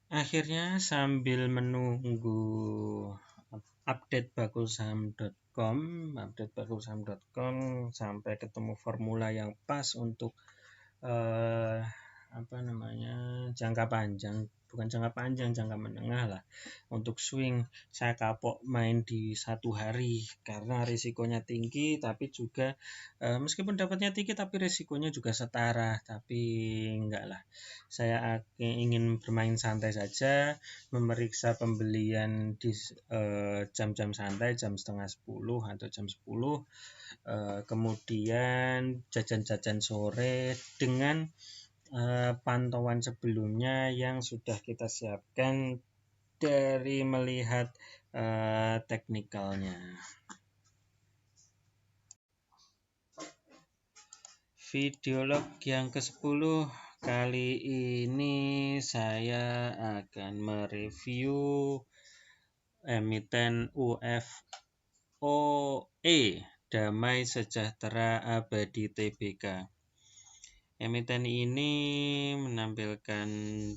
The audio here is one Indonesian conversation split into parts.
Akhirnya sambil menunggu update bakulsaham.com sampai ketemu formula yang pas untuk eh, jangka panjang, bukan jangka panjang, jangka menengah lah. Untuk swing saya kapok main di satu hari karena risikonya tinggi, tapi juga meskipun dapatnya tinggi tapi risikonya juga setara. Tapi enggak lah, saya ingin bermain santai saja, memeriksa pembelian di jam-jam santai, jam setengah 10 atau jam 10, kemudian jajan-jajan sore dengan pantauan sebelumnya yang sudah kita siapkan dari melihat teknikalnya. Videolog yang ke-10 kali ini saya akan mereview emiten UFOE Damai Sejahtera Abadi Tbk. Emiten ini menampilkan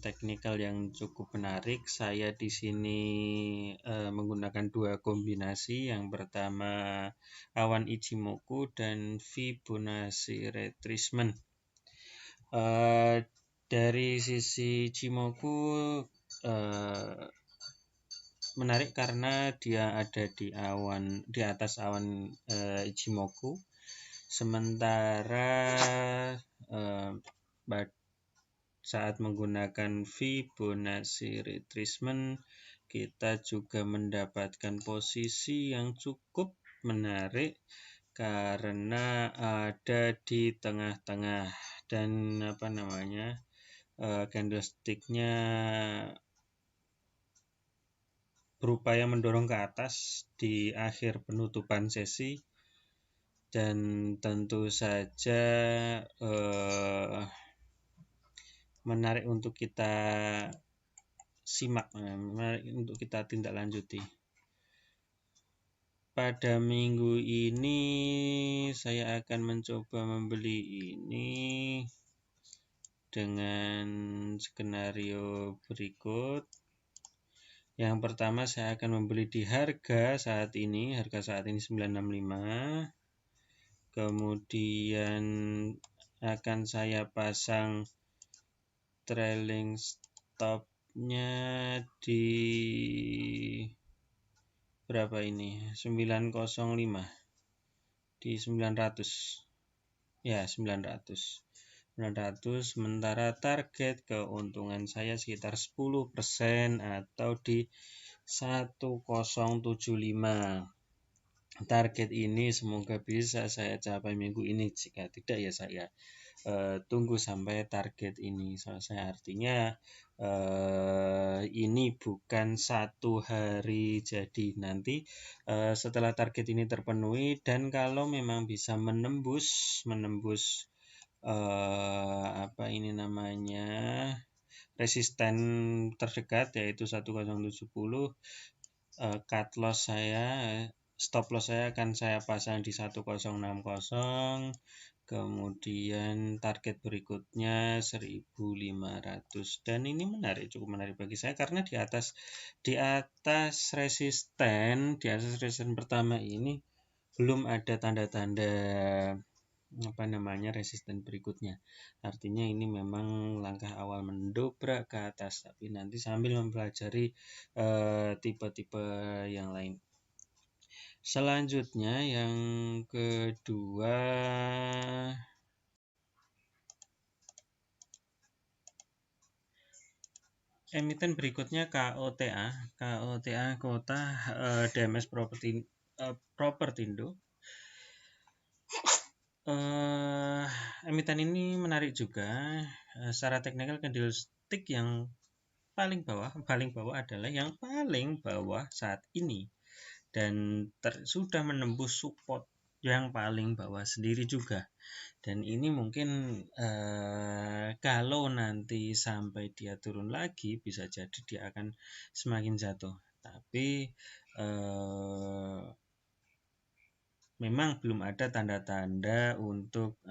teknikal yang cukup menarik. Saya di sini menggunakan dua kombinasi. Yang pertama awan Ichimoku dan Fibonacci retracement. Dari sisi Ichimoku menarik karena dia ada di atas awan Ichimoku. Sementara saat menggunakan Fibonacci retracement kita juga mendapatkan posisi yang cukup menarik karena ada di tengah-tengah dan candlestick-nya berupaya mendorong ke atas di akhir penutupan sesi, dan tentu saja menarik untuk kita simak, menarik untuk kita tindak lanjuti. Pada minggu ini saya akan mencoba membeli ini dengan skenario berikut. Yang pertama saya akan membeli di harga saat ini 965. Kemudian akan saya pasang trailing stop-nya di berapa ini? 905 di 900. Ya, 900. Sementara target keuntungan saya sekitar 10% atau di 1075. Target ini semoga bisa saya capai minggu ini. Jika tidak ya saya tunggu sampai target ini selesai. Artinya ini bukan satu hari jadi. Nanti setelah target ini terpenuhi dan kalau memang bisa menembus resisten terdekat yaitu 1070, cut loss saya, stop loss saya akan saya pasang di 1060. Kemudian target berikutnya 1500, dan ini cukup menarik bagi saya karena di atas resisten pertama ini belum ada tanda-tanda resisten berikutnya. Artinya ini memang langkah awal mendobrak ke atas, tapi nanti sambil mempelajari tipe-tipe yang lain. Selanjutnya yang kedua, emiten berikutnya KOTA Kota DMS Propertindo. Emiten ini menarik juga. Secara teknikal candlestick yang paling bawah adalah yang paling bawah saat ini dan sudah menembus support yang paling bawah sendiri juga. Dan ini mungkin kalau nanti sampai dia turun lagi bisa jadi dia akan semakin jatuh. Tapi memang belum ada tanda-tanda untuk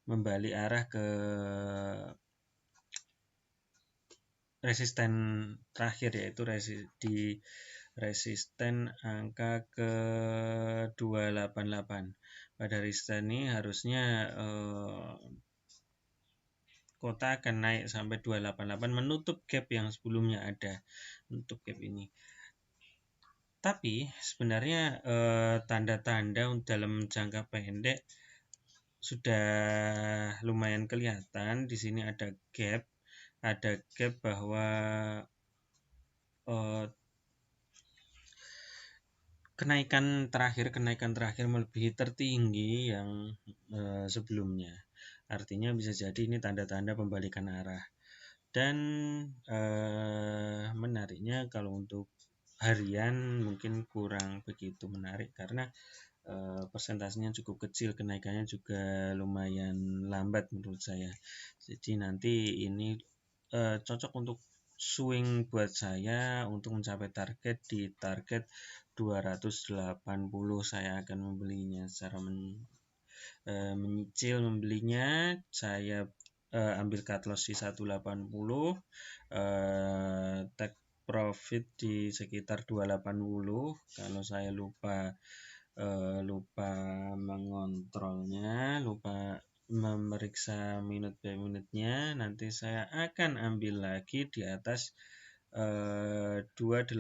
membalik arah ke resisten terakhir, yaitu di resisten angka ke 288. Pada resisten ini harusnya kota akan naik sampai 288 menutup gap yang sebelumnya ada, menutup gap ini. Tapi sebenarnya tanda-tanda dalam jangka pendek sudah lumayan kelihatan. Di sini ada gap bahwa kenaikan terakhir melebihi tertinggi yang sebelumnya. Artinya bisa jadi ini tanda-tanda pembalikan arah. Dan menariknya kalau untuk harian mungkin kurang begitu menarik karena persentasenya cukup kecil, kenaikannya juga lumayan lambat menurut saya. Jadi nanti ini cocok untuk swing buat saya untuk mencapai target di target 280. Saya akan membelinya secara menyicil membelinya. Saya ambil cut loss di 180, take profit di sekitar 280. Kalau saya lupa mengontrolnya, lupa memeriksa minute by minute-nya, nanti saya akan ambil lagi di atas 286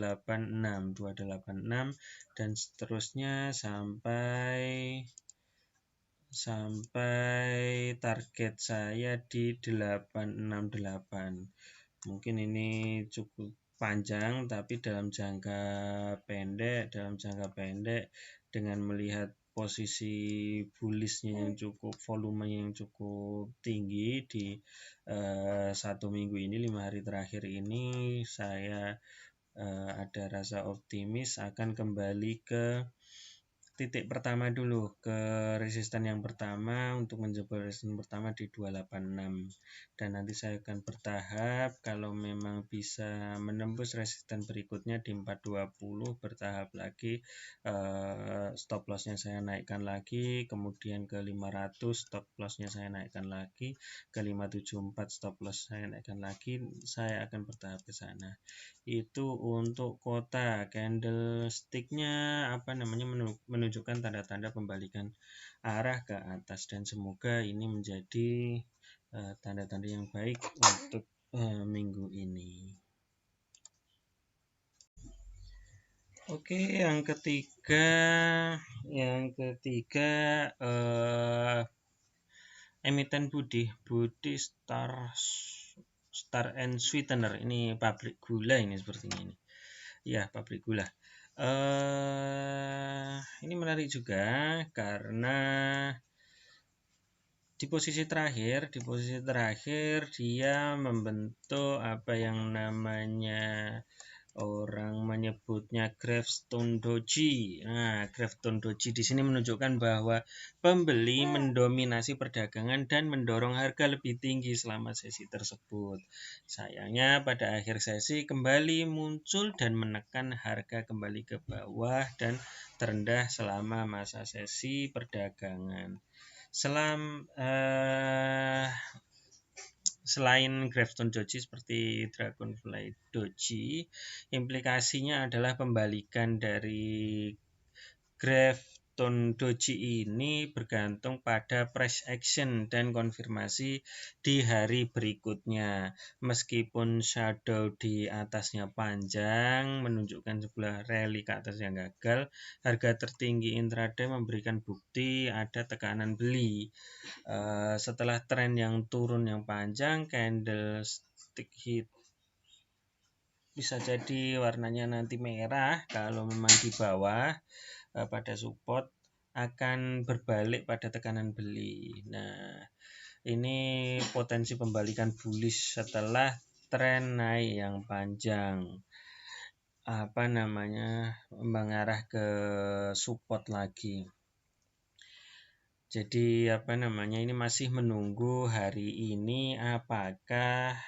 dan seterusnya sampai target saya di 868. Mungkin ini cukup panjang, tapi dalam jangka pendek dengan melihat posisi bullishnya yang cukup, volumenya yang cukup tinggi di 1 minggu ini, 5 hari terakhir ini, saya ada rasa optimis akan kembali ke titik pertama dulu, ke resisten yang pertama, untuk menjebol resisten pertama di 286, dan nanti saya akan bertahap. Kalau memang bisa menembus resisten berikutnya di 420, bertahap lagi, stop lossnya saya naikkan lagi, kemudian ke 500 stop lossnya saya naikkan lagi, ke 574 stop loss saya naikkan lagi. Saya akan bertahap ke sana. Itu untuk kota. Candlestick-nya menunjukkan tanda-tanda pembalikan arah ke atas, dan semoga ini menjadi tanda-tanda yang baik untuk minggu ini. Oke, yang ketiga emiten Budi Star and Sweetener. Ini pabrik gula ini sepertinya ini. Ya, pabrik gula. Ini menarik juga karena di posisi terakhir dia membentuk apa yang namanya, orang menyebutnya Gravestone Doji. Nah, Gravestone Doji di sini menunjukkan bahwa pembeli mendominasi perdagangan dan mendorong harga lebih tinggi selama sesi tersebut. Sayangnya pada akhir sesi kembali muncul dan menekan harga kembali ke bawah dan terendah selama masa sesi perdagangan. Selain Gravestone Doji seperti Dragonfly Doji, implikasinya adalah pembalikan dari Gravestone Doji ini bergantung pada price action dan konfirmasi di hari berikutnya. Meskipun shadow di atasnya panjang menunjukkan sebuah rally ke atas yang gagal, harga tertinggi intraday memberikan bukti ada tekanan beli. Setelah tren yang turun yang panjang, candlestick hit bisa jadi warnanya nanti merah. Kalau memang di bawah pada support akan berbalik pada tekanan beli. Nah, ini potensi pembalikan bullish setelah tren naik yang panjang mengarah ke support lagi. Jadi ini masih menunggu hari ini apakah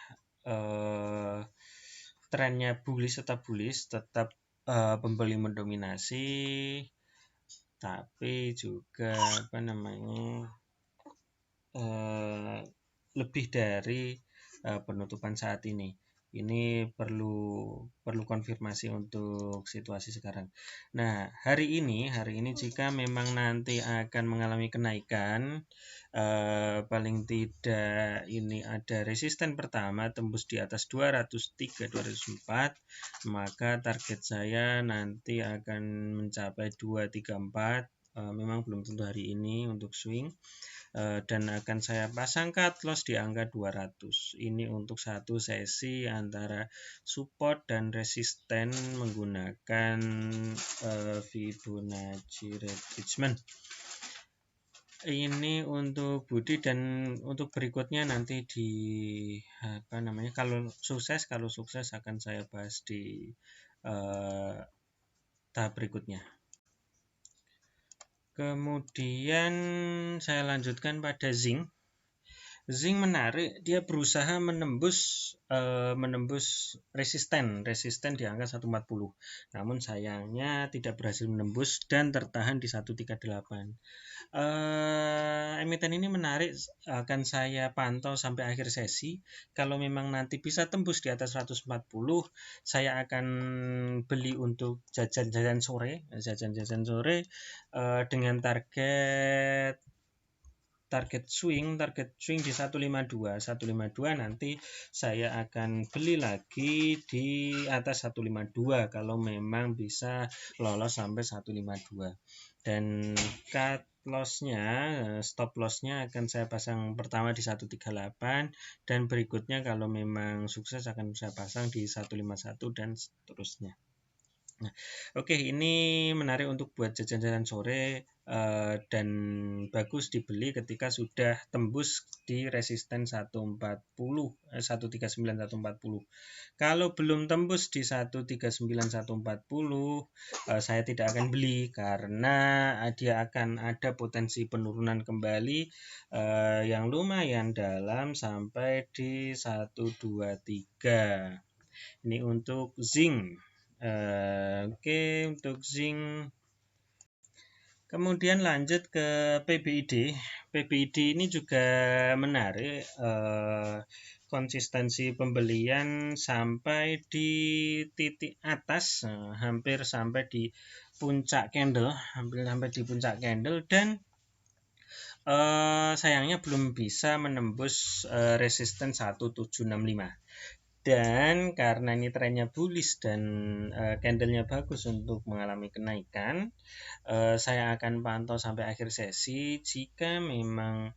trennya tetap pembeli mendominasi, tapi juga lebih dari penutupan saat ini. Ini perlu konfirmasi untuk situasi sekarang. Nah, hari ini jika memang nanti akan mengalami kenaikan, paling tidak ini ada resisten pertama tembus di atas 203 204, maka target saya nanti akan mencapai 234. Memang belum tentu hari ini untuk swing. Dan akan saya pasang cut loss di angka 200. Ini untuk satu sesi antara support dan resisten menggunakan Fibonacci retracement. Ini untuk Budi, dan untuk berikutnya nanti di kalau sukses akan saya bahas di tahap berikutnya. Kemudian saya lanjutkan pada zinc. Zinc menarik, dia berusaha menembus resisten di angka 140. Namun sayangnya tidak berhasil menembus dan tertahan di 138. Emiten ini menarik, akan saya pantau sampai akhir sesi. Kalau memang nanti bisa tembus di atas 140, saya akan beli untuk jajan-jajan sore dengan target swing di 152. Nanti saya akan beli lagi di atas 152 kalau memang bisa lolos sampai 152. Dan cut lossnya, stop lossnya akan saya pasang pertama di 138, dan berikutnya kalau memang sukses akan saya pasang di 151 dan seterusnya. Nah, oke, ini menarik untuk buat jajan-jajan sore, dan bagus dibeli ketika sudah tembus di resisten 139 140. Kalau belum tembus di 139 140, saya tidak akan beli karena dia akan ada potensi penurunan kembali yang lumayan dalam sampai di 123. Ini untuk zinc. Oke, untuk zinc. Kemudian lanjut ke PBID. PBID ini juga menarik, konsistensi pembelian sampai di titik atas, hampir sampai di puncak candle, dan sayangnya belum bisa menembus resisten 1765. Dan karena ini trennya bullish dan candlenya bagus untuk mengalami kenaikan, saya akan pantau sampai akhir sesi. Jika memang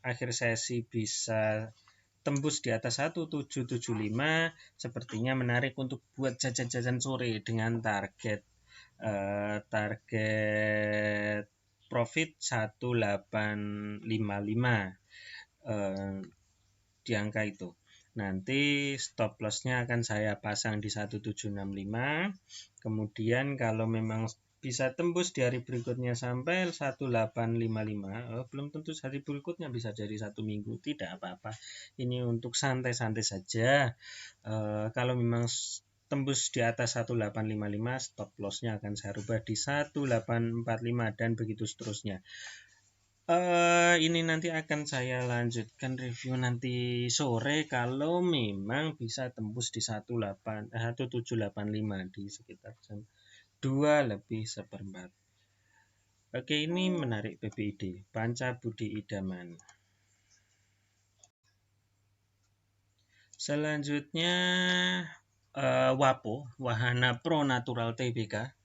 akhir sesi bisa tembus di atas 1775, sepertinya menarik untuk buat jajan-jajan sore dengan target profit 1855 di angka itu. Nanti stop lossnya akan saya pasang di 1765. Kemudian kalau memang bisa tembus di hari berikutnya sampai 1855, belum tentu hari berikutnya, bisa jadi 1 minggu, tidak apa-apa. Ini untuk santai-santai saja. Kalau memang tembus di atas 1855, stop lossnya akan saya rubah di 1845 dan begitu seterusnya. Ini nanti akan saya lanjutkan review nanti sore kalau memang bisa tembus di 1785 di sekitar jam 2:04. Oke, ini menarik PBID, Panca Budi Idaman. Selanjutnya WAPO, Wahana Pro Natural Tbk.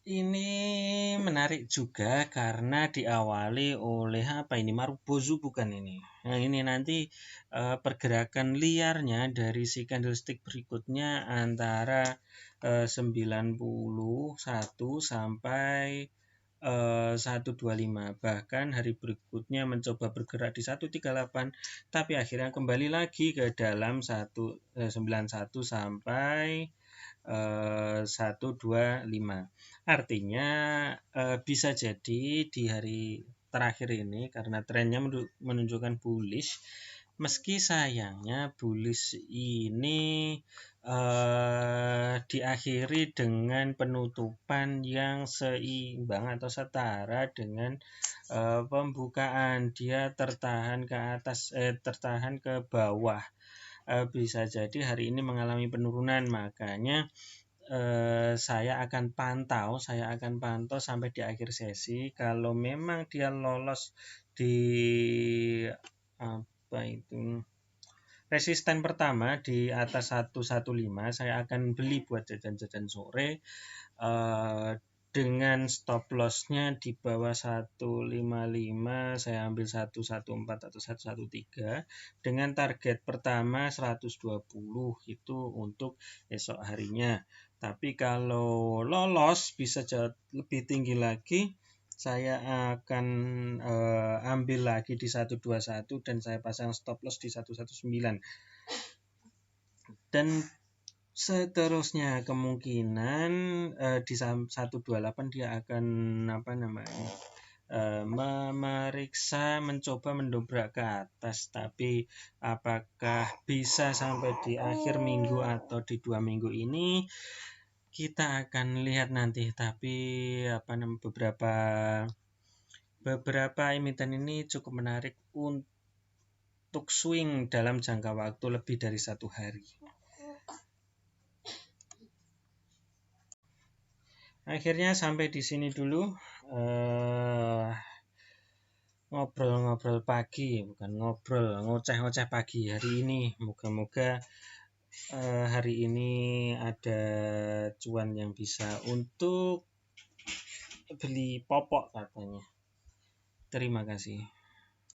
Ini menarik juga karena diawali oleh Marubozu bukan ini. Nah, ini nanti pergerakan liarnya dari si candlestick berikutnya antara 91 sampai 125. Bahkan hari berikutnya mencoba bergerak di 138, tapi akhirnya kembali lagi ke dalam 91 sampai 125. Artinya bisa jadi di hari terakhir ini karena trennya menunjukkan bullish, meski sayangnya bullish ini diakhiri dengan penutupan yang seimbang atau setara dengan pembukaan. Dia tertahan ke atas, tertahan ke bawah. Bisa jadi hari ini mengalami penurunan, makanya saya akan pantau sampai di akhir sesi. Kalau memang dia lolos di apa itu resisten pertama di atas 115, saya akan beli buat jajan-jajan sore dengan stop lossnya di bawah 155, saya ambil 114 atau 113 dengan target pertama 120 itu untuk esok harinya. Tapi kalau lolos bisa lebih tinggi lagi, saya akan ambil lagi di 121 dan saya pasang stop loss di 119. Dan seterusnya kemungkinan di 128 dia akan memeriksa, mencoba mendobrak ke atas, tapi apakah bisa sampai di akhir minggu atau di 2 minggu ini kita akan lihat nanti. Tapi beberapa emiten ini cukup menarik untuk swing dalam jangka waktu lebih dari 1 hari. Akhirnya sampai di sini dulu ngobrol-ngobrol pagi, bukan ngoceh-ngoceh pagi hari ini. Moga-moga hari ini ada cuan yang bisa untuk beli popok katanya. Terima kasih.